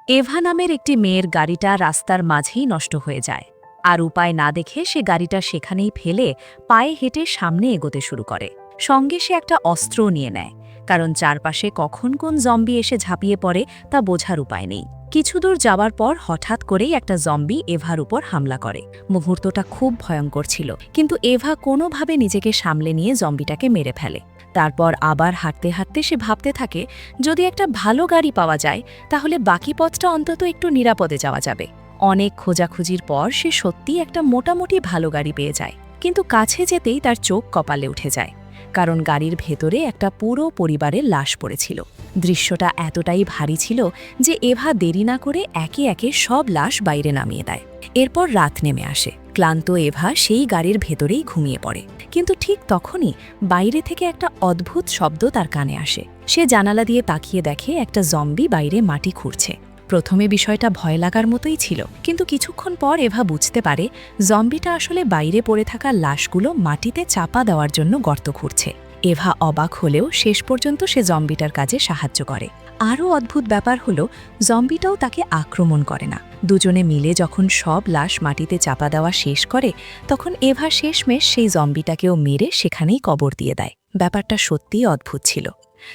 এভা নামের একটি মেয়ের গাড়িটা রাস্তার মাঝেই নষ্ট হয়ে যায়। আর উপায় না দেখে সে গাড়িটা সেখানেই ফেলে পায়ে হেঁটে সামনে এগোতে শুরু করে। সঙ্গে সে একটা অস্ত্রও নিয়ে নেয়, কারণ চারপাশে কখন কোন জম্বি এসে ঝাঁপিয়ে পড়ে তা বোঝার উপায় নেই। কিছু দূর যাওয়ার পর হঠাৎ করেই একটা জম্বি এভার উপর হামলা করে। মুহূর্তটা খুব ভয়ঙ্কর ছিল, কিন্তু এভা কোনোভাবে নিজেকে সামলে নিয়ে জম্বিটাকে মেরে ফেলে। তারপর আবার হাঁটতে হাঁটতে সে ভাবতে থাকে, যদি একটা ভালো গাড়ি পাওয়া যায় তাহলে বাকি পথটা অন্তত একটু নিরাপদে যাওয়া যাবে। অনেক খোঁজাখুঁজির পর সে সত্যিই একটা মোটামুটি ভালো গাড়ি পেয়ে যায়, কিন্তু কাছে যেতেই তার চোখ কপালে উঠে যায়, কারণ গাড়ির ভেতরে একটা পুরো পরিবারের লাশ পড়েছিল। দৃশ্যটা এতটাই ভারী ছিল যে এভা দেরি না করে একে একে সব লাশ বাইরে নামিয়ে দেয়। এরপর রাত নেমে আসে। ক্লান্ত এভা সেই গাড়ির ভেতরেই ঘুমিয়ে পড়ে, কিন্তু ঠিক তখনই বাইরে থেকে একটা অদ্ভুত শব্দ তার কানে আসে। সে জানালা দিয়ে তাকিয়ে দেখে একটা জম্বি বাইরে মাটি খুঁড়ছে। প্রথমে বিষয়টা ভয় লাগার মতোই ছিল, কিন্তু কিছুক্ষণ পর এভা বুঝতে পারে জম্বিটা আসলে বাইরে পড়ে থাকা লাশগুলো মাটিতে চাপা দেওয়ার জন্য গর্ত খুঁড়ছে। এভা অবাক হলেও শেষ পর্যন্ত সে জম্বিটার কাজে সাহায্য করে। আরও অদ্ভুত ব্যাপার হলো, জম্বিটাও তাকে আক্রমণ করে না। দুজনে মিলে যখন সব লাশ মাটিতে চাপা দেওয়া শেষ করে, তখন এভা শেষমেশ সেই জম্বিটাকেও মেরে সেখানেই কবর দিয়ে দেয়। ব্যাপারটা সত্যিই অদ্ভুত ছিল।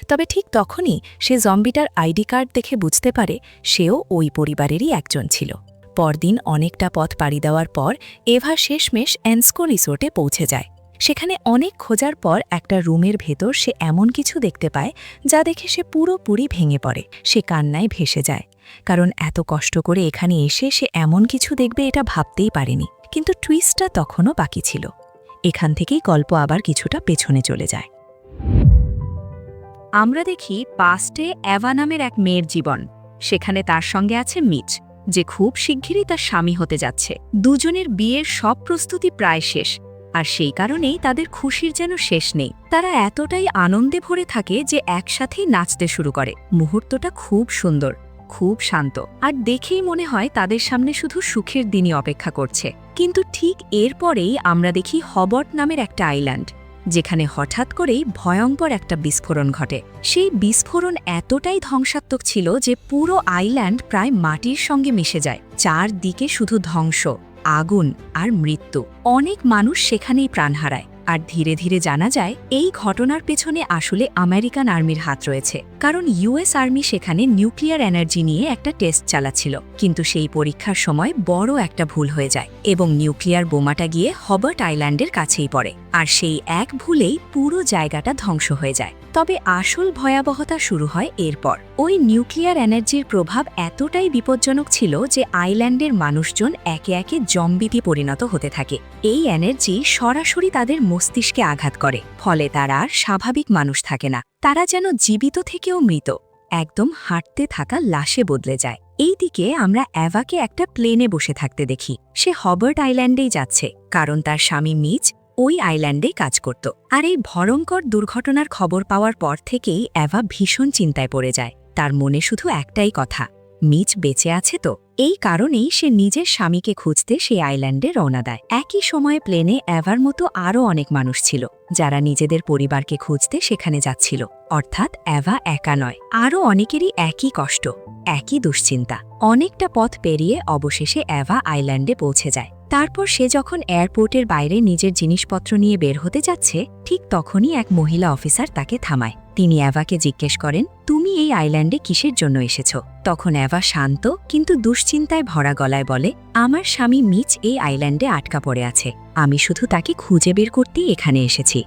তবে ঠিক তখনই সে জম্বিটার আইডি কার্ড দেখে বুঝতে পারে সেও ওই পরিবারেরই একজন ছিল। পরদিন অনেকটা পথ পাড়ি দেওয়ার পর এভা শেষমেশ এনস্কো রিসোর্টে পৌঁছে যায়। সেখানে অনেক খোঁজার পর একটা রুমের ভেতর সে এমন কিছু দেখতে পায় যা দেখে সে পুরোপুরি ভেঙে পড়ে। সে কান্নায় ভেসে যায়, কারণ এত কষ্ট করে এখানে এসে সে এমন কিছু দেখবে এটা ভাবতেই পারেনি। কিন্তু টুইস্টটা তখনও বাকি ছিল। এখান থেকেই গল্প আবার কিছুটা পেছনে চলে যায়। আমরা দেখি পাস্টে এভা নামের এক মেয়ের জীবন। সেখানে তার সঙ্গে আছে মিচ, যে খুব শিগগিরই তার স্বামী হতে যাচ্ছে। দুজনের বিয়ের সব প্রস্তুতি প্রায় শেষ, আর সেই কারণেই তাদের খুশির যেন শেষ নেই। তারা এতটাই আনন্দে ভরে থাকে যে একসাথেই নাচতে শুরু করে। মুহূর্তটা খুব সুন্দর, খুব শান্ত, আর দেখেই মনে হয় তাদের সামনে শুধু সুখের দিনই অপেক্ষা করছে। কিন্তু ঠিক এরপরেই আমরা দেখি হবার্ট নামের একটা আইল্যান্ড, যেখানে হঠাৎ করেই ভয়ঙ্কর একটা বিস্ফোরণ ঘটে। সেই বিস্ফোরণ এতটাই ধ্বংসাত্মক ছিল যে পুরো আইল্যান্ড প্রায় মাটির সঙ্গে মিশে যায়। চারদিকে শুধু ধ্বংস, আগুন আর মৃত্যু। অনেক মানুষ সেখানেই প্রাণ হারায়, আর ধীরে ধীরে জানা যায় এই ঘটনার পেছনে আসলে আমেরিকান আর্মির হাত রয়েছে। কারণ ইউএস আর্মি সেখানে নিউক্লিয়ার এনার্জি নিয়ে একটা টেস্ট চালাচ্ছিল, কিন্তু সেই পরীক্ষার সময় বড় একটা ভুল হয়ে যায় এবং নিউক্লিয়ার বোমাটা গিয়ে হবার্ট আইল্যান্ডের কাছেই পড়ে। আর সেই এক ভুলেই পুরো জায়গাটা ধ্বংস হয়ে যায়। তবে আসল ভয়াবহতা শুরু হয় এরপর। ওই নিউক্লিয়ার এনার্জির প্রভাব এতটাই বিপজ্জনক ছিল যে আইল্যান্ডের মানুষজন একে একে জম্বিতে পরিণত হতে থাকে। এই এনার্জি সরাসরি তাদের মস্তিষ্কে আঘাত করে, ফলে তারা আর স্বাভাবিক মানুষ থাকে না। তারা যেন জীবিত থেকেও মৃত, একদম হাঁটতে থাকা লাশে বদলে যায়। এইদিকে আমরা এভাকে একটা প্লেনে বসে থাকতে দেখি। সে হবার্ট আইল্যান্ডেই যাচ্ছে, কারণ তার স্বামী মিচ ওই আইল্যান্ডে কাজ করত। আর এই ভয়ঙ্কর দুর্ঘটনার খবর পাওয়ার পর থেকেই এভা ভীষণ চিন্তায় পড়ে যায়। তার মনে শুধু একটাই কথা, মিচ বেঁচে আছে তো। এই কারণেই সে নিজের স্বামীকে খুঁজতে সেই আইল্যান্ডে রওনা দেয়। একই সময়ে প্লেনে এভার মতো আরও অনেক মানুষ ছিল, যারা নিজেদের পরিবারকে খুঁজতে সেখানে যাচ্ছিল। অর্থাৎ এভা একা নয়, আরও অনেকেরই একই কষ্ট, একই দুশ্চিন্তা। অনেকটা পথ পেরিয়ে অবশেষে এভা আইল্যান্ডে পৌঁছে যায়। তারপর সে যখন এয়ারপোর্টের বাইরে নিজের জিনিসপত্র নিয়ে বের হতে যাচ্ছে, ঠিক তখনই এক মহিলা অফিসার তাকে থামায়। তিনি এভাকে জিজ্ঞেস করেন, তুমি এই আইল্যান্ডে কিসের জন্য এসেছ? তখন এভা শান্ত কিন্তু দুশ্চিন্তায় ভরা গলায় বলে, আমার স্বামী মিচ এই আইল্যান্ডে আটকা পড়ে আছে। আমি শুধু তাকে খুঁজে বের করতেই এখানে এসেছি।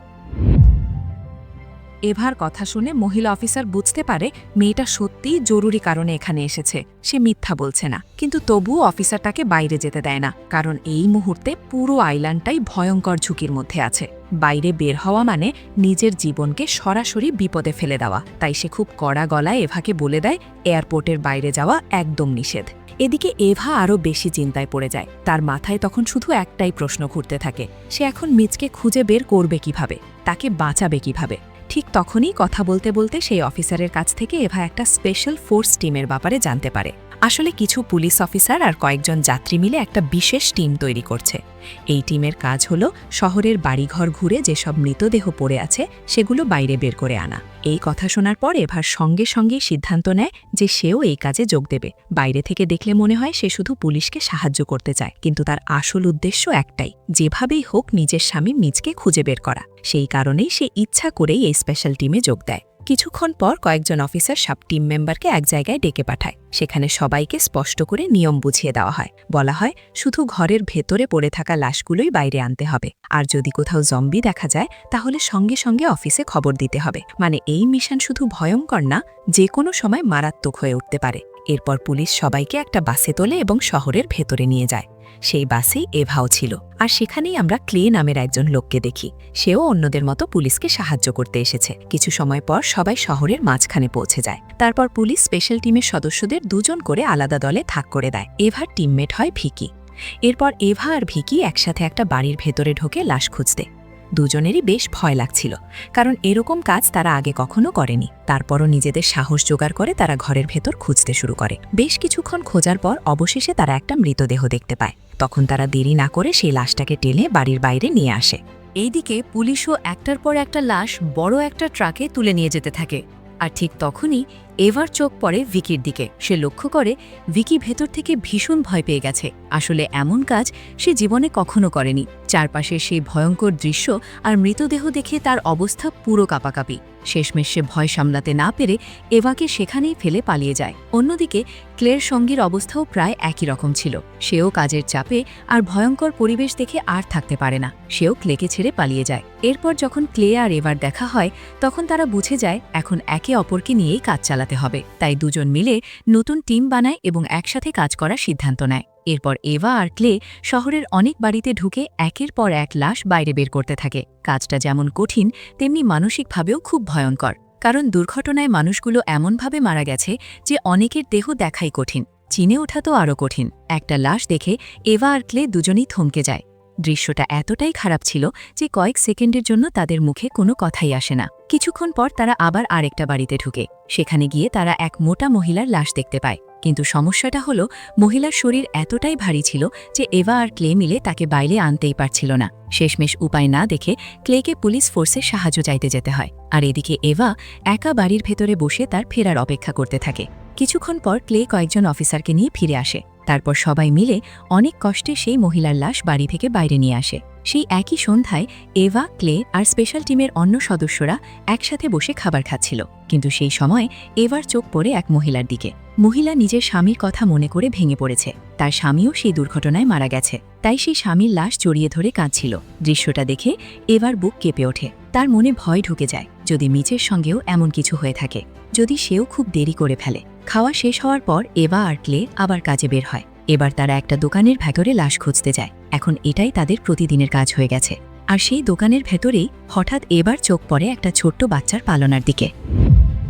এভার কথা শুনে মহিলা অফিসার বুঝতে পারে মেয়েটা সত্যিই জরুরি কারণে এখানে এসেছে। সে মিথ্যা বলছে না, কিন্তু তবুও অফিসারটাকে বাইরে যেতে দেয় না, কারণ এই মুহূর্তে পুরো আইল্যান্ডটাই ভয়ঙ্কর ঝুঁকির মধ্যে আছে। বাইরে বের হওয়া মানে নিজের জীবনকে সরাসরি বিপদে ফেলে দেওয়া। তাই সে খুব কড়া গলায় এভাকে বলে দেয়, এয়ারপোর্টের বাইরে যাওয়া একদম নিষেধ। এদিকে এভা আরও বেশি চিন্তায় পড়ে যায়। তার মাথায় তখন শুধু একটাই প্রশ্ন ঘুরতে থাকে, সে এখন মিচকে খুঁজে বের করবে কিভাবে, তাকে বাঁচাবে কিভাবে। ঠিক তখনই কথা বলতে বলতে সেই অফিসারের কাছ থেকে এভা একটা স্পেশাল ফোর্স টিমের ব্যাপারে জানতে পারে। আসলে কিছু পুলিশ অফিসার আর কয়েকজন যাত্রী মিলে একটা বিশেষ টিম তৈরি করছে। এই টিমের কাজ হলো শহরের বাড়িঘর ঘুরে যেসব মৃতদেহ পড়ে আছে সেগুলো বাইরে বের করে আনা। এই কথা শোনার পর এভার সঙ্গে সঙ্গেই সিদ্ধান্ত নেয় যে সেও এই কাজে যোগ দেবে। বাইরে থেকে দেখলে মনে হয় সে শুধু পুলিশকে সাহায্য করতে চায়, কিন্তু তার আসল উদ্দেশ্য একটাই, যেভাবেই হোক নিজের স্বামী মিচকে খুঁজে বের করা। সেই কারণেই সে ইচ্ছা করেই এই স্পেশাল টিমে যোগ দেয়। কিছুক্ষণ পর কয়েকজন অফিসার সব টিম মেম্বারকে এক জায়গায় ডেকে পাঠায়। সেখানে সবাইকে স্পষ্ট করে নিয়ম বুঝিয়ে দেওয়া হয়। বলা হয় শুধু ঘরের ভেতরে পড়ে থাকা লাশগুলোই বাইরে আনতে হবে, আর যদি কোথাও জম্বি দেখা যায় তাহলে সঙ্গে সঙ্গে অফিসে খবর দিতে হবে। মানে এই মিশন শুধু ভয়ঙ্কর না, যে কোনো সময় মারাত্মক হয়ে উঠতে পারে। এরপর পুলিশ সবাইকে একটা বাসে তোলে এবং শহরের ভেতরে নিয়ে যায়। সেই বাসেই এভাও ছিল, আর সেখানেই আমরা ক্লে নামের একজন লোককে দেখি। সেও অন্যদের মতো পুলিশকে সাহায্য করতে এসেছে। কিছু সময় পর সবাই শহরের মাঝখানে পৌঁছে যায়। তারপর পুলিশ স্পেশাল টিমের সদস্যদের দুজন করে আলাদা দলে ভাগ করে দেয়। এভার টিমমেট হয় ভিকি। এরপর এভা আর ভিকি একসাথে একটা বাড়ির ভেতরে ঢোকে লাশ খুঁজতে। দুজনেরই বেশ ভয় লাগছিল, কারণ এরকম কাজ তারা আগে কখনো করেনি। তারপরও নিজেদের সাহস জোগাড় করে তারা ঘরের ভেতর খুঁজতে শুরু করে। বেশ কিছুক্ষণ খোঁজার পর অবশেষে তারা একটা মৃতদেহ দেখতে পায়। তখন তারা দেরি না করে সেই লাশটাকে টেনে বাড়ির বাইরে নিয়ে আসে। এইদিকে পুলিশও একটার পর একটা লাশ বড় একটা ট্রাকে তুলে নিয়ে যেতে থাকে। আর ঠিক তখনই এভার চোখ পড়ে ভিকির দিকে। সে লক্ষ্য করে ভিকি ভেতর থেকে ভীষণ ভয় পেয়ে গেছে। আসলে এমন কাজ সে জীবনে কখনো করেনি। চারপাশে সেই ভয়ঙ্কর দৃশ্য আর মৃতদেহ দেখে তার অবস্থা পুরো কাঁপাকাঁপি। শেষমেশ সে ভয় সামলাতে না পেরে এভাকে সেখানেই ফেলে পালিয়ে যায়। অন্যদিকে ক্লের সঙ্গীর অবস্থাও প্রায় একই রকম ছিল। সেও কাজের চাপে আর ভয়ঙ্কর পরিবেশ দেখে আর থাকতে পারে না। সেও ক্লেকে ছেড়ে পালিয়ে যায়। এরপর যখন ক্লে আর এভার দেখা হয় তখন তারা বুঝে যায় এখন একে অপরকে নিয়েই কাজ চালাতে হবে। তাই দুজন মিলে নতুন টিম বানায় এবং একসাথে কাজ করার সিদ্ধান্ত নেয়। এরপর এভা আর ক্লে শহরের অনেক বাড়িতে ঢুকে একের পর এক লাশ বাইরে বের করতে থাকে। কাজটা যেমন কঠিন তেমনি মানসিকভাবেও খুব ভয়ঙ্কর, কারণ দুর্ঘটনায় মানুষগুলো এমনভাবে মারা গেছে যে অনেকের দেহ দেখাই কঠিন, চিনে ওঠা তো আরও কঠিন। একটা লাশ দেখে এভা আর ক্লে দুজনেই থমকে যায়। দৃশ্যটা এতটাই খারাপ ছিল যে কয়েক সেকেন্ডের জন্য তাদের মুখে কোনো কথাই আসে না। কিছুক্ষণ পর তারা আবার আরেকটা বাড়িতে ঢুকে। সেখানে গিয়ে তারা এক মোটা মহিলার লাশ দেখতে পায়। কিন্তু সমস্যাটা হলো মহিলার শরীর এতটাই ভারী ছিল যে এভা আর ক্লে মিলে তাকে বাইরে আনতেই পারছিল না। শেষমেশ উপায় না দেখে ক্লেকে পুলিশ ফোর্সের সাহায্য চাইতে যেতে হয়। আর এদিকে এভা একা বাড়ির ভেতরে বসে তার ফেরার অপেক্ষা করতে থাকে। কিছুক্ষণ পর ক্লে কয়েকজন অফিসারকে নিয়ে ফিরে আসে। তারপর সবাই মিলে অনেক কষ্টে সেই মহিলার লাশ বাড়ি থেকে বাইরে নিয়ে আসে। সেই একই সন্ধ্যায় এভা, ক্লে আর স্পেশাল টিমের অন্য সদস্যরা একসাথে বসে খাবার খাচ্ছিল। কিন্তু সেই সময় এভার চোখ পড়ে এক মহিলার দিকে। মহিলা নিজের স্বামীর কথা মনে করে ভেঙে পড়েছে। তার স্বামীও সেই দুর্ঘটনায় মারা গেছে, তাই সেই স্বামীর লাশ জড়িয়ে ধরে কাঁদছিল। দৃশ্যটা দেখে এভার বুক কেঁপে ওঠে। তার মনে ভয় ঢুকে যায়, যদি মিচের সঙ্গেও এমন কিছু হয়ে থাকে, যদি সেও খুব দেরি করে ফেলে। খাওয়া শেষ হওয়ার পর এভা আর ক্লে আবার কাজে বের হয়। এবার তারা একটা দোকানের ভেতরে লাশ খুঁজতে যায়। এখন এটাই তাদের প্রতিদিনের কাজ হয়ে গেছে। আর সেই দোকানের ভেতরেই হঠাৎ এবার চোখ পড়ে একটা ছোট্ট বাচ্চার পালনার দিকে।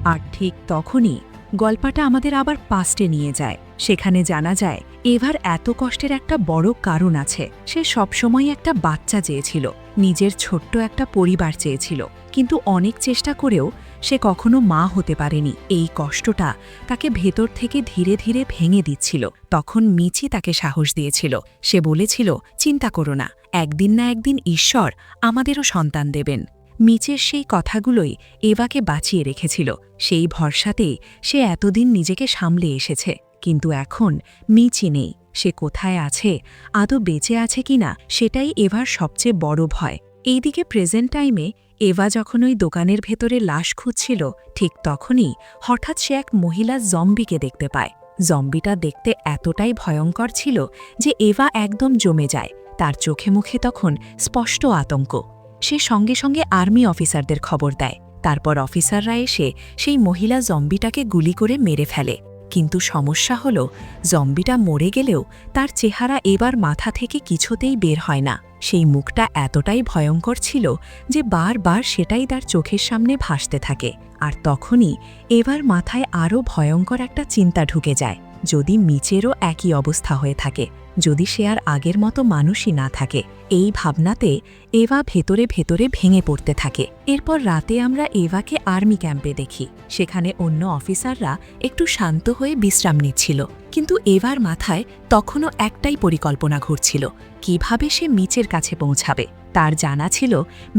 আর ঠিক তখনই গল্পটা আমাদের আবার পাস্টে নিয়ে যায়। সেখানে জানা যায় এভার এত কষ্টের একটা বড় কারণ আছে। সে সবসময় একটা বাচ্চা চেয়েছিল, নিজের ছোট্ট একটা পরিবার চেয়েছিল, কিন্তু অনেক চেষ্টা করেও সে কখনো মা হতে পারেনি। এই কষ্টটা তাকে ভেতর থেকে ধীরে ধীরে ভেঙে দিচ্ছিল। তখন মিচি তাকে সাহস দিয়েছিল। সে বলেছিল, চিন্তা করো না, একদিন না একদিন ঈশ্বর আমাদেরও সন্তান দেবেন। মিচের সেই কথাগুলোই এভাকে বাঁচিয়ে রেখেছিল। সেই ভরসাতেই সে এতদিন নিজেকে সামলে এসেছে। কিন্তু এখন মিচি নেই। সে কোথায় আছে, আদৌ বেঁচে আছে কিনা, সেটাই এভার সবচেয়ে বড় ভয়। এইদিকে প্রেজেন্ট টাইমে এভা যখন ওই দোকানের ভেতরে লাশ খুঁজছিল, ঠিক তখনই হঠাৎ সে এক মহিলা জম্বিকে দেখতে পায়। জম্বিটা দেখতে এতটাই ভয়ঙ্কর ছিল যে এভা একদম জমে যায়। তার চোখে মুখে তখন স্পষ্ট আতঙ্ক। সে সঙ্গে সঙ্গে আর্মি অফিসারদের খবর দেয়। তারপর অফিসাররা এসে সেই মহিলা জম্বিটাকে গুলি করে মেরে ফেলে। কিন্তু সমস্যা হলো, জম্বিটা মরে গেলেও তার চেহারা এবার মাথা থেকে কিছুতেই বের হয় না। সেই মুখটা এতটাই ভয়ঙ্কর ছিল যে বারবার সেটাই তার চোখের সামনে ভাসতে থাকে। আর তখনই এবার মাথায় আরও ভয়ঙ্কর একটা চিন্তা ঢুকে যায়। যদি মিচেরও একই অবস্থা হয়ে থাকে, যদি সে আর আগের মতো মানুষই না থাকে। এই ভাবনাতে এভা ভেতরে ভেতরে ভেঙে পড়তে থাকে। এরপর রাতে আমরা এভাকে আর্মি ক্যাম্পে দেখি। সেখানে অন্য অফিসাররা একটু শান্ত হয়ে বিশ্রাম নিচ্ছিল, কিন্তু এভার মাথায় তখনও একটাই পরিকল্পনা ঘুরছিল, কিভাবে সে মিচের কাছে পৌঁছাবে। তার জানা ছিল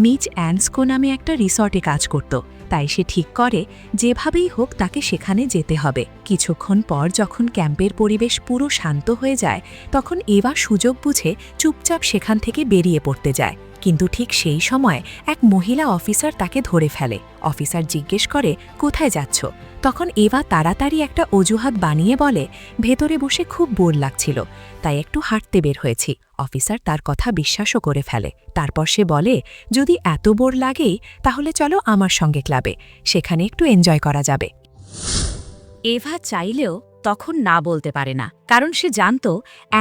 মিচ অ্যান্সকো নামে একটা রিসর্টে কাজ করত, তাই সে ঠিক করে যেভাবেই হোক তাকে সেখানে যেতে হবে। কিছুক্ষণ পর যখন ক্যাম্পের পরিবেশ পুরো শান্ত হয়ে যায়, তখন এভা সুযোগ বুঝে চুপচাপ সেখান থেকে বেরিয়ে পড়তে যায়। কিন্তু ঠিক সেই সময় এক মহিলা অফিসার তাকে ধরে ফেলে। অফিসার জিজ্ঞেস করে, কোথায় যাচ্ছ? তখন এভা তাড়াতাড়ি একটা অজুহাত বানিয়ে বলে, ভেতরে বসে খুব বোর লাগছিল, তাই একটু হাঁটতে বের হয়েছি। অফিসার তার কথা বিশ্বাসও করে ফেলে। তারপর সে বলে, যদি এত বোর লাগেই তাহলে চলো আমার সঙ্গে ক্লাবে, সেখানে একটু এনজয় করা যাবে। এভা চাইলেও তখন না বলতে পারে না, কারণ সে জানত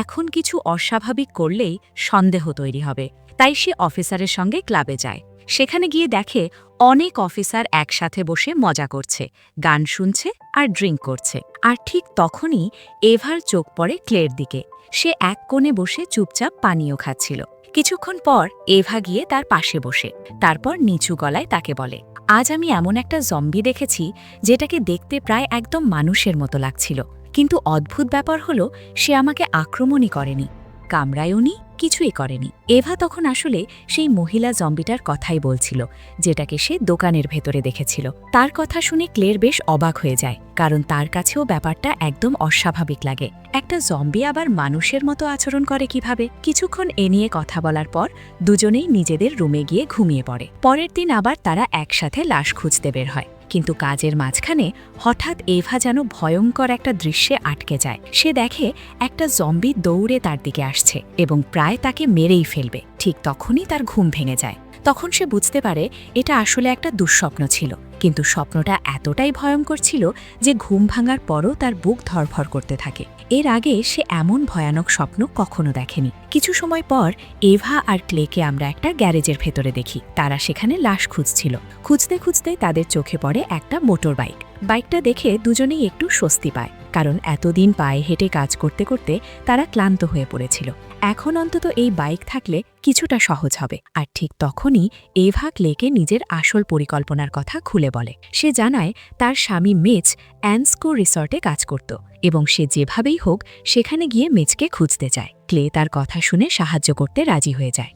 এখন কিছু অস্বাভাবিক করলেই সন্দেহ তৈরি হবে। তাই সে অফিসারের সঙ্গে ক্লাবে যায়। সেখানে গিয়ে দেখে অনেক অফিসার একসাথে বসে মজা করছে, গান শুনছে আর ড্রিঙ্ক করছে। আর ঠিক তখনই এভার চোখ পড়ে ক্লের দিকে। সে এক কোণে বসে চুপচাপ পানীয় খাচ্ছিল। কিছুক্ষণ পর এভা গিয়ে তার পাশে বসে, তারপর নিচু গলায় তাকে বলে, আজ আমি এমন একটা জম্বি দেখেছি যেটাকে দেখতে প্রায় একদম মানুষের মতো লাগছিল, কিন্তু অদ্ভুত ব্যাপার হলো সে আমাকে আক্রমণই করেনি, কামড়ায়ওনি, কিছুই করেনি। এভা তখন আসলে সেই মহিলা জম্বিটার কথাই বলছিল, যেটাকে সে দোকানের ভেতরে দেখেছিল। তার কথা শুনে ক্লের বেশ অবাক হয়ে যায়, কারণ তার কাছেও ব্যাপারটা একদম অস্বাভাবিক লাগে। একটা জম্বি আবার মানুষের মতো আচরণ করে কিভাবে? কিছুক্ষণ এ নিয়ে কথা বলার পর দুজনেই নিজেদের রুমে গিয়ে ঘুমিয়ে পড়ে। পরের দিন আবার তারা একসাথে লাশ খুঁজতে বের হয়, কিন্তু কাজের মাঝখানে হঠাৎ এভা যেন ভয়ঙ্কর একটা দৃশ্যে আটকে যায়। সে দেখে একটা জম্বি দৌড়ে তার দিকে আসছে এবং প্রায় তাকে মেরেই ফেলবে। ঠিক তখনই তার ঘুম ভেঙে যায়। তখন সে বুঝতে পারে এটা আসলে একটা দুঃস্বপ্ন ছিল, কিন্তু স্বপ্নটা এতটাই ভয়ঙ্কর ছিল যে ঘুম ভাঙার পরও তার বুক ধড়ফড় করতে থাকে। এর আগে সে এমন ভয়ানক স্বপ্ন কখনো দেখেনি। কিছু সময় পর এভা আর ক্লেকে আমরা একটা গ্যারেজের ভেতরে দেখি। তারা সেখানে লাশ খুঁজছিল। খুঁজতে খুঁজতে তাদের চোখে পড়ে একটা মোটর বাইক। বাইকটা দেখে দুজনেই একটু স্বস্তি পায়, কারণ এতদিন পায়ে হেঁটে কাজ করতে করতে তারা ক্লান্ত হয়ে পড়েছিল। এখন অন্তত এই বাইক থাকলে কিছুটা সহজ হবে। আর ঠিক তখনই এভা ক্লেকে নিজের আসল পরিকল্পনার কথা খুলে বলে। সে জানায় তার স্বামী মিচ অ্যান্সকো রিসর্টে কাজ করত এবং সে যেভাবেই হোক সেখানে গিয়ে মিচকে খুঁজতে চায়। ক্লে তার কথা শুনে সাহায্য করতে রাজি হয়ে যায়।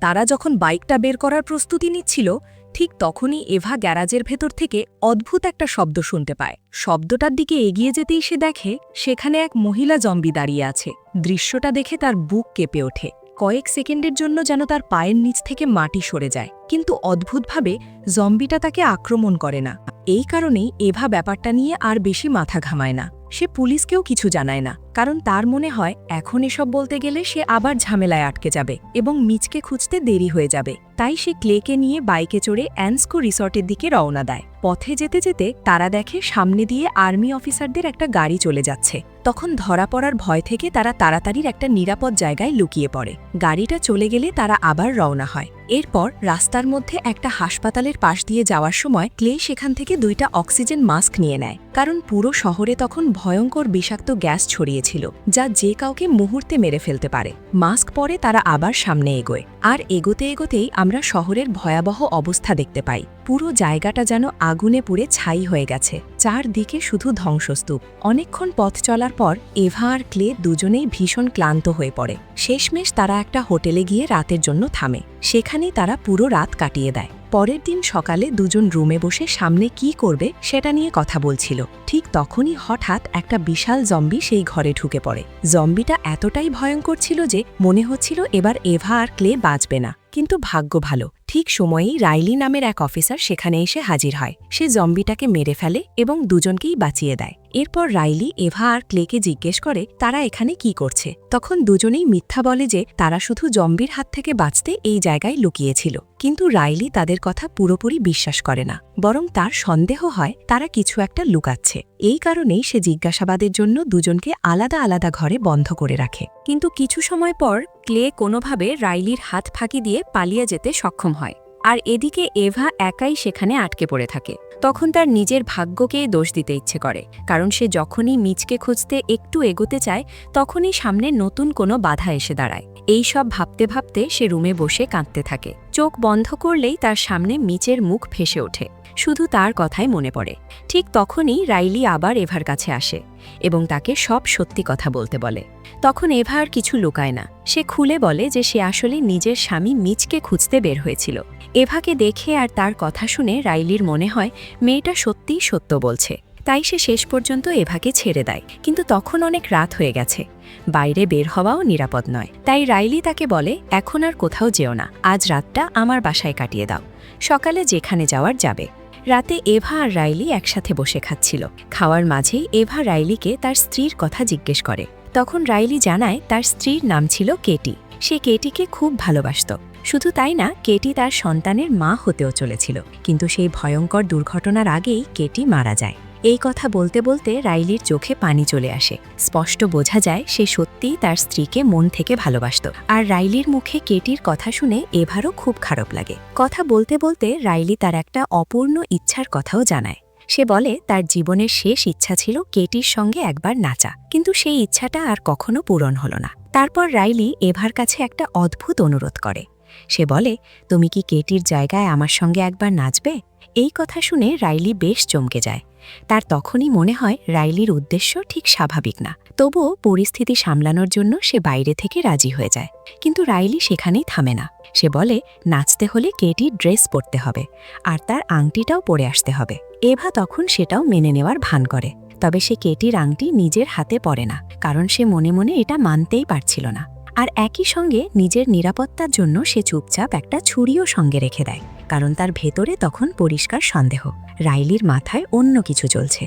তারা যখন বাইকটা বের করার প্রস্তুতি নিচ্ছিল, ঠিক তখনই এভা গ্যারাজের ভেতর থেকে অদ্ভুত একটা শব্দ শুনতে পায়। শব্দটার দিকে এগিয়ে যেতেই সে দেখে সেখানে এক মহিলা জম্বি দাঁড়িয়ে আছে। দৃশ্যটা দেখে তার বুক কেঁপে ওঠে। কয়েক সেকেন্ডের জন্য যেন তার পায়ের নিচ থেকে মাটি সরে যায়, কিন্তু অদ্ভুতভাবে জম্বিটা তাকে আক্রমণ করে না। এই কারণেই এভা ব্যাপারটা নিয়ে আর বেশি মাথা ঘামায় না। সে পুলিশকেও কিছু জানায় না, কারণ তার মনে হয় এখন এসব বলতে গেলে সে আবার ঝামেলায় আটকে যাবে এবং মিচকে খুঁজতে দেরি হয়ে যাবে। তাই সে ক্লেকে নিয়ে বাইকে চড়ে অ্যান্সকো রিসর্টের দিকে রওনা দেয়। পথে যেতে যেতে তারা দেখে সামনে দিয়ে আর্মি অফিসারদের একটা গাড়ি চলে যাচ্ছে। তখন ধরা পড়ার ভয় থেকে তারা তাড়াতাড়ির একটা নিরাপদ জায়গায় লুকিয়ে পড়ে। গাড়িটা চলে গেলে তারা আবার রওনা হয়। এরপর রাস্তার মধ্যে একটা হাসপাতালের পাশ দিয়ে যাওয়ার সময় ক্লে সেখান থেকে 2টা অক্সিজেন মাস্ক নিয়ে নেয়, কারণ পুরো শহরে তখন ভয়ঙ্কর বিষাক্ত গ্যাস ছড়িয়েছিল, যা যে কাউকে মুহূর্তে মেরে ফেলতে পারে। মাস্ক পরে তারা আবার সামনে এগোয়, আর এগোতে এগোতেই আমরা শহরের ভয়াবহ অবস্থা দেখতে পাই। পুরো জায়গাটা যেন আগুনে পুড়ে ছাই হয়ে গেছে, চারদিকে শুধু ধ্বংসস্তূপ। অনেকক্ষণ পথ চলার পর এভা আর ক্লে দুজনেই ভীষণ ক্লান্ত হয়ে পড়ে। শেষমেশ তারা একটা হোটেলে গিয়ে রাতের জন্য থামে। সেখানেই তারা পুরো রাত কাটিয়ে দেয়। পরের দিন সকালে দুজন রুমে বসে সামনে কি করবে সেটা নিয়ে কথা বলছিল। ঠিক তখনই হঠাৎ একটা বিশাল জম্বি সেই ঘরে ঢুকে পড়ে। জম্বিটা এতটাই ভয়ঙ্কর ছিল যে মনে হচ্ছিল এবার এভা আর ক্লে বাঁচবে না। কিন্তু ভাগ্য ভালো, ঠিক সময়েই রাইলি নামের এক অফিসার সেখানে এসে হাজির হয়। সে জম্বিটাকে মেরে ফেলে এবং দুজনকেই বাঁচিয়ে দেয়। এরপর রাইলি এভা আর ক্লেকে জিজ্ঞেস করে তারা এখানে কি করছে। তখন দুজনেই মিথ্যা বলে যে তারা শুধু জম্বির হাত থেকে বাঁচতে এই জায়গায় লুকিয়েছিল। কিন্তু রাইলি তাদের কথা পুরোপুরি বিশ্বাস করে না, বরং তার সন্দেহ হয় তারা কিছু একটা লুকাচ্ছে। এই কারণেই সে জিজ্ঞাসাবাদের জন্য দুজনকে আলাদা আলাদা ঘরে বন্ধ করে রাখে। কিন্তু কিছু সময় পর ক্লে কোনোভাবে রাইলির হাত ফাঁকি দিয়ে পালিয়ে যেতে সক্ষম হয়। আর এদিকে এভা একাই সেখানে আটকে পড়ে থাকে। তখন তার নিজের ভাগ্যকেই দোষ দিতে ইচ্ছে করে, কারণ সে যখনই মিচকে খুঁজতে একটু এগোতে চায় তখনই সামনে নতুন কোনো বাধা এসে দাঁড়ায়। এই সব ভাবতে ভাবতে সে রুমে বসে কাঁদতে থাকে। চোখ বন্ধ করলেই তার সামনে মিচের মুখ ভেসে ওঠে, শুধু তার কথাই মনে পড়ে। ঠিক তখনই রাইলি আবার এভার কাছে আসে এবং তাকে সব সত্যি কথা বলতে বলে। তখন এভা আর কিছু লুকায় না, সে খুলে বলে যে সে আসলে নিজের স্বামী মিচকে খুঁজতে বের হয়েছিল। এভাকে দেখে আর তার কথা শুনে রাইলির মনে হয় মেয়েটা সত্যিই সত্য বলছে, তাই সে শেষ পর্যন্ত এভাকে ছেড়ে দেয়। কিন্তু তখন অনেক রাত হয়ে গেছে, বাইরে বের হওয়াও নিরাপদ নয়। তাই রাইলি তাকে বলে, এখন আর কোথাও যেও না, আজ রাতটা আমার বাসায় কাটিয়ে দাও, সকালে যেখানে যাওয়ার যাবে। রাতে এভা আর রাইলি একসাথে বসে খাচ্ছিল। খাওয়ার মাঝেই এভা রাইলিকে তার স্ত্রীর কথা জিজ্ঞেস করে। তখন রাইলি জানায় তার স্ত্রীর নাম ছিল কেটি। সে কেটিকে খুব ভালোবাসত। শুধু তাই না, কেটি তার সন্তানের মা হতেও চলেছিল। কিন্তু সেই ভয়ঙ্কর দুর্ঘটনার আগেই কেটি মারা যায়। এই কথা বলতে বলতে রাইলির চোখে পানি চলে আসে। স্পষ্ট বোঝা যায় সে সত্যিই তার স্ত্রীকে মন থেকে ভালোবাসত। আর রাইলির মুখে কেটির কথা শুনে এভারও খুব খারাপ লাগে। কথা বলতে বলতে রাইলি তার একটা অপূর্ণ ইচ্ছার কথাও জানায়। সে বলে তার জীবনের শেষ ইচ্ছা ছিল কেটির সঙ্গে একবার নাচা, কিন্তু সেই ইচ্ছাটা আর কখনো পূরণ হলো না। তারপর রাইলি এভার কাছে একটা অদ্ভুত অনুরোধ করে। সে বলে, তুমি কি কেটির জায়গায় আমার সঙ্গে একবার নাচবে? এই কথা শুনে রাইলি বেশ চমকে যায়। তার তখনই মনে হয় রাইলির উদ্দেশ্য ঠিক স্বাভাবিক না। তবুও পরিস্থিতি সামলানোর জন্য সে বাইরে থেকে রাজি হয়ে যায়। কিন্তু রাইলি সেখানেই থামে না। সে বলে, নাচতে হলে কেটির ড্রেস পরতে হবে, আর তার আংটিটাও পরে আসতে হবে। এভা তখন সেটাও মেনে নেওয়ার ভান করে। তবে সে কেটির আংটি নিজের হাতে পরে না, কারণ সে মনে মনে এটা মানতেই পারছিল না। আর একই সঙ্গে নিজের নিরাপত্তার জন্য সে চুপচাপ একটা ছুরিও সঙ্গে রেখে দেয়, কারণ তার ভেতরে তখন পরিষ্কার সন্দেহ রাইলির মাথায় অন্য কিছু চলছে।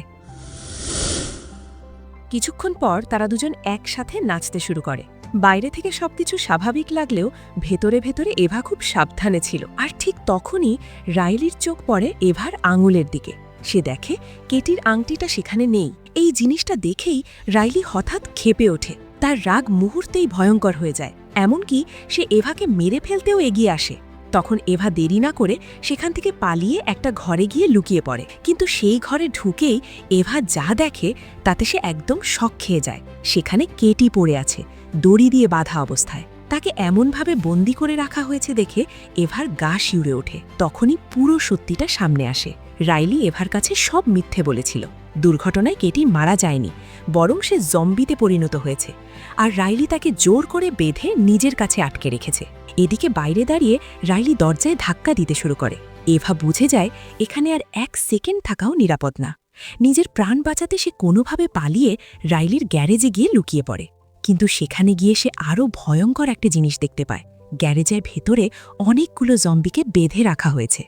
কিছুক্ষণ পর তারা দুজন একসাথে নাচতে শুরু করে। বাইরে থেকে সবকিছু স্বাভাবিক লাগলেও ভেতরে ভেতরে এভা খুব সাবধানে ছিল। আর ঠিক তখনই রাইলির চোখ পড়ে এভার আঙুলের দিকে। সে দেখে কেটির আংটিটা সেখানে নেই। এই জিনিসটা দেখেই রাইলি হঠাৎ ক্ষেপে ওঠে। তার রাগ মুহূর্তেই ভয়ঙ্কর হয়ে যায়, এমনকি সে এভাকে মেরে ফেলতেও এগিয়ে আসে। তখন এভা দেরি না করে সেখান থেকে পালিয়ে একটা ঘরে গিয়ে লুকিয়ে পড়ে। কিন্তু সেই ঘরে ঢুকেই এভা যা দেখে তাতে সে একদম শক খেয়ে যায়। সেখানে কেটি পড়ে আছে, দড়ি দিয়ে বাঁধা অবস্থায়। তাকে এমনভাবে বন্দি করে রাখা হয়েছে দেখে এভার গা শিউরে ওঠে। তখনই পুরো সত্যিটা সামনে আসে। রাইলি এভার কাছে সব মিথ্যে বলেছিল। দুর্ঘটনায় কেটি মারা যায়নি, বরং সে জম্বিতে পরিণত হয়েছে। আর রাইলি তাকে জোর করে বেঁধে নিজের কাছে আটকে রেখেছে। এদিকে বাইরে দাঁড়িয়ে রাইলি দরজায় ধাক্কা দিতে শুরু করে। এভা বুঝে যায় এখানে আর এক সেকেন্ড থাকাও নিরাপদ না। নিজের প্রাণ বাঁচাতে সে কোনোভাবে পালিয়ে রাইলির গ্যারেজে গিয়ে লুকিয়ে পড়ে। কিন্তু সেখানে গিয়ে সে আরও ভয়ঙ্কর একটা জিনিস দেখতে পায়। গ্যারেজের ভেতরে অনেকগুলো জম্বিকে বেঁধে রাখা হয়েছে।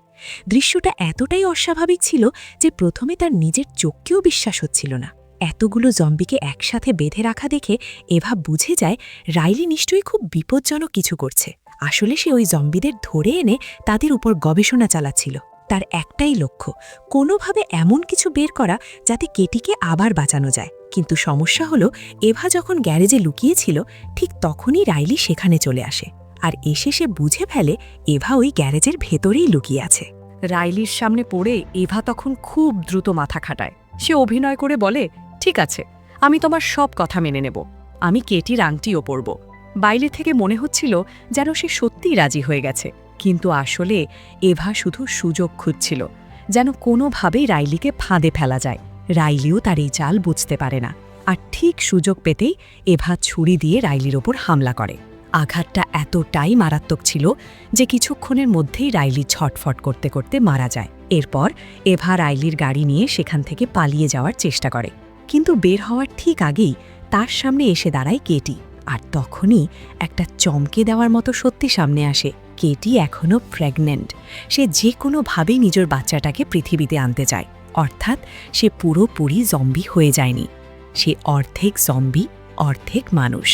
দৃশ্যটা এতটাই অস্বাভাবিক ছিল যে প্রথমে তার নিজের চোখকেও বিশ্বাস হচ্ছিল না। এতগুলো জম্বিকে একসাথে বেঁধে রাখা দেখে এভা বুঝে যায় রাইলি নিশ্চয়ই খুব বিপজ্জনক কিছু করছে। আসলে সে ওই জম্বিদের ধরে এনে তাদের উপর গবেষণা চালাচ্ছিল। তার একটাই লক্ষ্য, কোনোভাবে এমন কিছু বের করা যাতে কেটিকে আবার বাঁচানো যায়। কিন্তু সমস্যা হলো, এভা যখন গ্যারেজে লুকিয়েছিল ঠিক তখনই রাইলি সেখানে চলে আসে। আর এসে সে বুঝে ফেলে এভা ওই গ্যারেজের ভেতরেই লুকিয়ে আছে। রাইলির সামনে পড়ে এভা তখন খুব দ্রুত মাথা খাটায়। সে অভিনয় করে বলে, ঠিক আছে, আমি তোমার সব কথা মেনে নেব, আমি কেটির আংটিও পরব। বাইরে থেকে মনে হচ্ছিল যেন সে সত্যিই রাজি হয়ে গেছে, কিন্তু আসলে এভা শুধু সুযোগ খুঁজছিল, যেন কোনোভাবেই রাইলিকে ফাঁদে ফেলা যায়। রাইলিও তার এই চাল বুঝতে পারে না। আর ঠিক সুযোগ পেতেই এভা ছুরি দিয়ে রাইলির ওপর হামলা করে। আঘাতটা এতটাই মারাত্মক ছিল যে কিছুক্ষণের মধ্যেই রাইলি ছটফট করতে করতে মারা যায়। এরপর এভা রাইলির গাড়ি নিয়ে সেখান থেকে পালিয়ে যাওয়ার চেষ্টা করে, কিন্তু বের হওয়ার ঠিক আগেই তার সামনে এসে দাঁড়ায় কেটি। আর তখনই একটা চমকে দেওয়ার মতো সত্যি সামনে আসে। কেটি এখনও প্রেগন্যান্ট। সে যে কোনোভাবেই নিজের বাচ্চাটাকে পৃথিবীতে আনতে চায়। অর্থাৎ সে পুরোপুরি জম্বি হয়ে যায়নি, সে অর্ধেক জম্বি অর্ধেক মানুষ।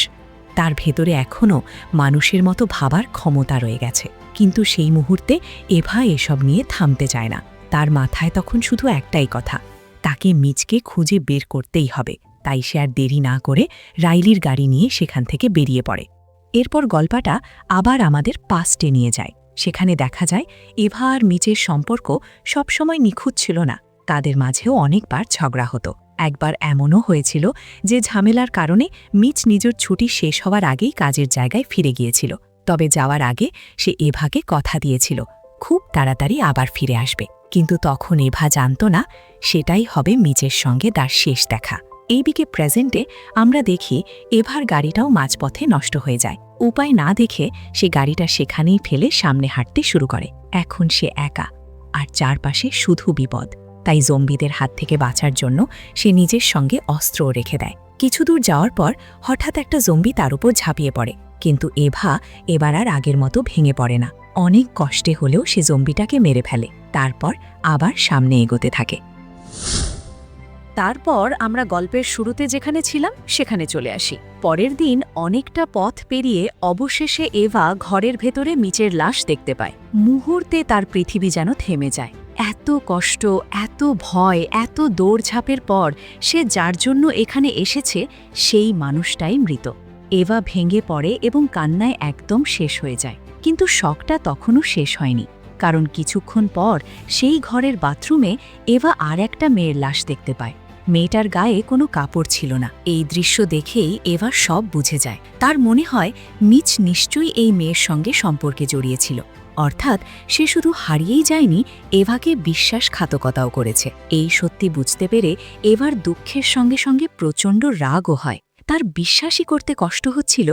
তার ভেতরে এখনও মানুষের মতো ভাবার ক্ষমতা রয়ে গেছে। কিন্তু সেই মুহূর্তে এভা এসব নিয়ে থামতে চায় না। তার মাথায় তখন শুধু একটাই কথা, তাকে মিচকে খুঁজে বের করতেই হবে। তাই সে আর দেরি না করে রাইলির গাড়ি নিয়ে সেখান থেকে বেরিয়ে পড়ে। এরপর গল্পটা আবার আমাদের পাস্টে নিয়ে যায়। সেখানে দেখা যায় এভা আর মিচের সম্পর্ক সবসময় নিখুঁত ছিল না, তাদের মাঝেও অনেকবার ঝগড়া হতো। একবার এমনও হয়েছিল যে ঝামেলার কারণে মিচ নিজের ছুটি শেষ হওয়ার আগেই কাজের জায়গায় ফিরে গিয়েছিল। তবে যাওয়ার আগে সে এভাকে কথা দিয়েছিল খুব তাড়াতাড়ি আবার ফিরে আসবে, কিন্তু তখন এভা জানত না সেটাই হবে মিচের সঙ্গে তার শেষ দেখা। এইদিকে প্রেজেন্টে আমরা দেখি এভার গাড়িটাও মাঝপথে নষ্ট হয়ে যায়। উপায় না দেখে সে গাড়িটা সেখানেই ফেলে সামনে হাঁটতে শুরু করে। এখন সে একা, আর চারপাশে শুধু বিপদ। তাই জম্বিদের হাত থেকে বাঁচার জন্য সে নিজের সঙ্গে অস্ত্রও রেখে দেয়। কিছু দূর যাওয়ার পর হঠাৎ একটা জম্বি তার উপর ঝাঁপিয়ে পড়ে, কিন্তু এভা এবার আর আগের মতো ভেঙে পড়ে না। অনেক কষ্টে হলেও সে জম্বিটাকে মেরে ফেলে, তারপর আবার সামনে এগোতে থাকে। তারপর আমরা গল্পের শুরুতে যেখানে ছিলাম সেখানে চলে আসি। পরের দিন অনেকটা পথ পেরিয়ে অবশেষে এভা ঘরের ভেতরে মিচের লাশ দেখতে পায়। মুহূর্তে তার পৃথিবী যেন থেমে যায়। এত কষ্ট, এত ভয়, এত দৌড়ঝাঁপের পর সে যার জন্য এখানে এসেছে সেই মানুষটাই মৃত। এভা ভেঙে পড়ে এবং কান্নায় একদম শেষ হয়ে যায়। কিন্তু শকটা তখনও শেষ হয়নি, কারণ কিছুক্ষণ পর সেই ঘরের বাথরুমে এভা আর একটা মেয়ের লাশ দেখতে পায়। মেয়েটার গায়ে কোনো কাপড় ছিল না। এই দৃশ্য দেখেই এভা সব বুঝে যায়। তার মনে হয় মিচ নিশ্চয়ই এই মেয়ের সঙ্গে সম্পর্কে জড়িয়েছিল, অর্থাৎ সে শুধু হারিয়েই যায়নি, এভাকে বিশ্বাসঘাতকতাও করেছে। এই সত্যি বুঝতে পেরে এভার দুঃখের সঙ্গে সঙ্গে প্রচণ্ড রাগও হয়। তার বিশ্বাসই করতে কষ্ট হচ্ছিল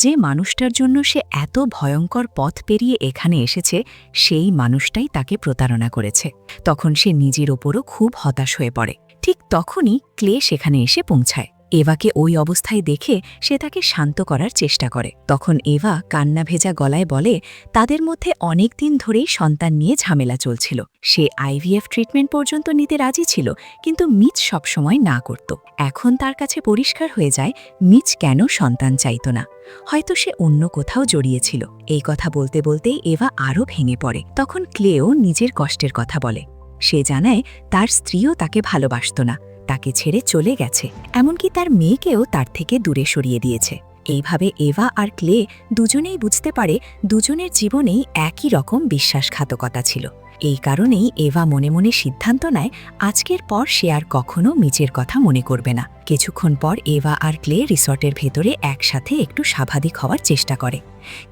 যে মানুষটার জন্য সে এত ভয়ঙ্কর পথ পেরিয়ে এখানে এসেছে সেই মানুষটাই তাকে প্রতারণা করেছে। তখন সে নিজের ওপরও খুব হতাশ হয়ে পড়ে। ঠিক তখনই ক্লে সেখানে এসে পৌঁছায়। এভাকে ওই অবস্থায় দেখে সে তাকে শান্ত করার চেষ্টা করে। তখন এভা কান্না ভেজা গলায় বলে তাদের মধ্যে অনেক দিন ধরেই সন্তান নিয়ে ঝামেলা চলছিল। সে আইভিএফ ট্রিটমেন্ট পর্যন্ত নিতে রাজি ছিল, কিন্তু মিচ সবসময় না করত। এখন তার কাছে পরিষ্কার হয়ে যায় মিচ কেন সন্তান চাইত না। হয়তো সে অন্য কোথাও জড়িয়েছিল। এই কথা বলতে বলতেই এভা আরও ভেঙে পড়ে। তখন ক্লেও নিজের কষ্টের কথা বলে। সে জানায় তার স্ত্রীও তাকে ভালোবাসত না, তাকে ছেড়ে চলে গেছে, এমনকি তার মেয়েকেও তার থেকে দূরে সরিয়ে দিয়েছে। এইভাবে এভা আর ক্লে দুজনেই বুঝতে পারে দুজনের জীবনেই একই রকম বিশ্বাসঘাতকতা ছিল। এই কারণেই এভা মনে মনে সিদ্ধান্ত নেয় আজকের পর সে আর কখনো মিচের কথা মনে করবে না। কিছুক্ষণ পর এভা আর ক্লে রিসর্টের ভেতরে একসাথে একটু স্বাভাবিক হওয়ার চেষ্টা করে,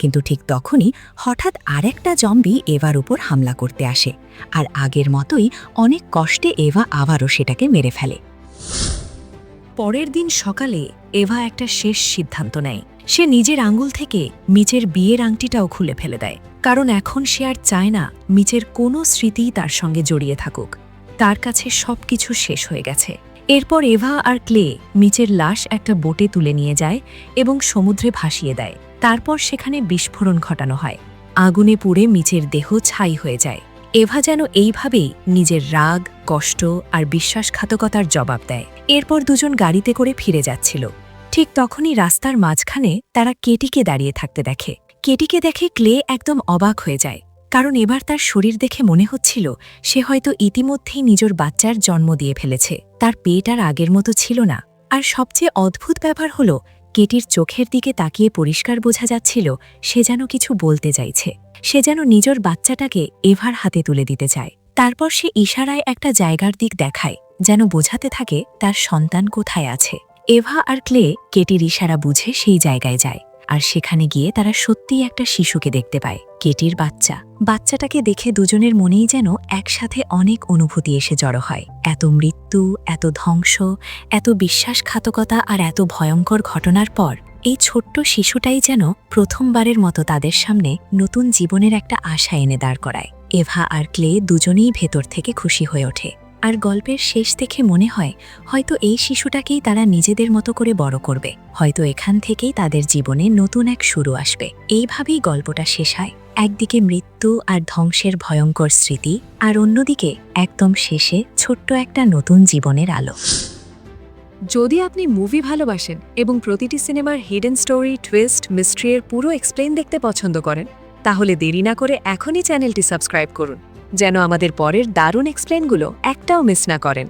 কিন্তু ঠিক তখনই হঠাৎ আরেকটা জম্বি এভার উপর হামলা করতে আসে, আর আগের মতোই অনেক কষ্টে এভা আবারও সেটাকে মেরে ফেলে। পরের দিন সকালে এভা একটা শেষ সিদ্ধান্ত নেয়। সে নিজের আঙ্গুল থেকে মিচের বিয়ের আংটিটাও খুলে ফেলে দেয়, কারণ এখন সে আর চায় না মিচের কোনো স্মৃতিই তার সঙ্গে জড়িয়ে থাকুক। তার কাছে সবকিছু শেষ হয়ে গেছে। এরপর এভা আর ক্লে মিচের লাশ একটা বোটে তুলে নিয়ে যায় এবং সমুদ্রে ভাসিয়ে দেয়। তারপর সেখানে বিস্ফোরণ ঘটানো হয়। আগুনে পুড়ে মিচের দেহ ছাই হয়ে যায়। এভা যেন এইভাবেই নিজের রাগ, কষ্ট আর বিশ্বাসঘাতকতার জবাব দেয়। এরপর দুজন গাড়িতে করে ফিরে যাচ্ছিল। ঠিক তখনই রাস্তার মাঝখানে তারা কেটিকে দাঁড়িয়ে থাকতে দেখে। কেটিকে দেখে ক্লে একদম অবাক হয়ে যায়, কারণ এবার তার শরীর দেখে মনে হচ্ছিল সে হয়তো ইতিমধ্যেই নিজের বাচ্চার জন্ম দিয়ে ফেলেছে। তার পেট আর আগের মতো ছিল না। আর সবচেয়ে অদ্ভুত ব্যাপার হল কেটির চোখের দিকে তাকিয়ে পরিষ্কার বোঝা যাচ্ছিল সে যেন কিছু বলতে চাইছে। সে যেন নিজের বাচ্চাটাকে এভার হাতে তুলে দিতে চায়। তারপর সে ইশারায় একটা জায়গার দিক দেখায়, যেন বোঝাতে থাকে তার সন্তান কোথায় আছে। এভা আর ক্লে কেটির ইশারা বুঝে সেই জায়গায় যায়, আর সেখানে গিয়ে তারা সত্যিই একটা শিশুকে দেখতে পায়, কেটির বাচ্চা। বাচ্চাটাকে দেখে দুজনের মনেই যেন একসাথে অনেক অনুভূতি এসে জড়ো হয়। এত মৃত্যু, এত ধ্বংস, এত বিশ্বাসঘাতকতা আর এত ভয়ঙ্কর ঘটনার পর এই ছোট্ট শিশুটাই যেন প্রথমবারের মতো তাদের সামনে নতুন জীবনের একটা আশা এনে দাঁড় করায়। এভা আর ক্লে দুজনেই ভেতর থেকে খুশি হয়ে ওঠে। আর গল্পের শেষ দেখে মনে হয় হয়তো এই শিশুটাকেই তারা নিজেদের মতো করে বড় করবে। হয়তো এখান থেকেই তাদের জীবনে নতুন এক শুরু আসবে। এইভাবেই গল্পটা শেষ হয়। একদিকে মৃত্যু আর ধ্বংসের ভয়ঙ্কর স্মৃতি, আর অন্যদিকে একদম শেষে ছোট্ট একটা নতুন জীবনের আলো। যদি আপনি মুভি ভালোবাসেন এবং প্রতিটি সিনেমার হিডেন স্টোরি, টুইস্ট, মিস্ট্রি এর পুরো এক্সপ্লেইন দেখতে পছন্দ করেন, তাহলে দেরি না করে এখনই চ্যানেলটি সাবস্ক্রাইব করুন, যেন আমাদের পরের দারুণ এক্সপ্লেইনগুলো একটাও মিস না করেন।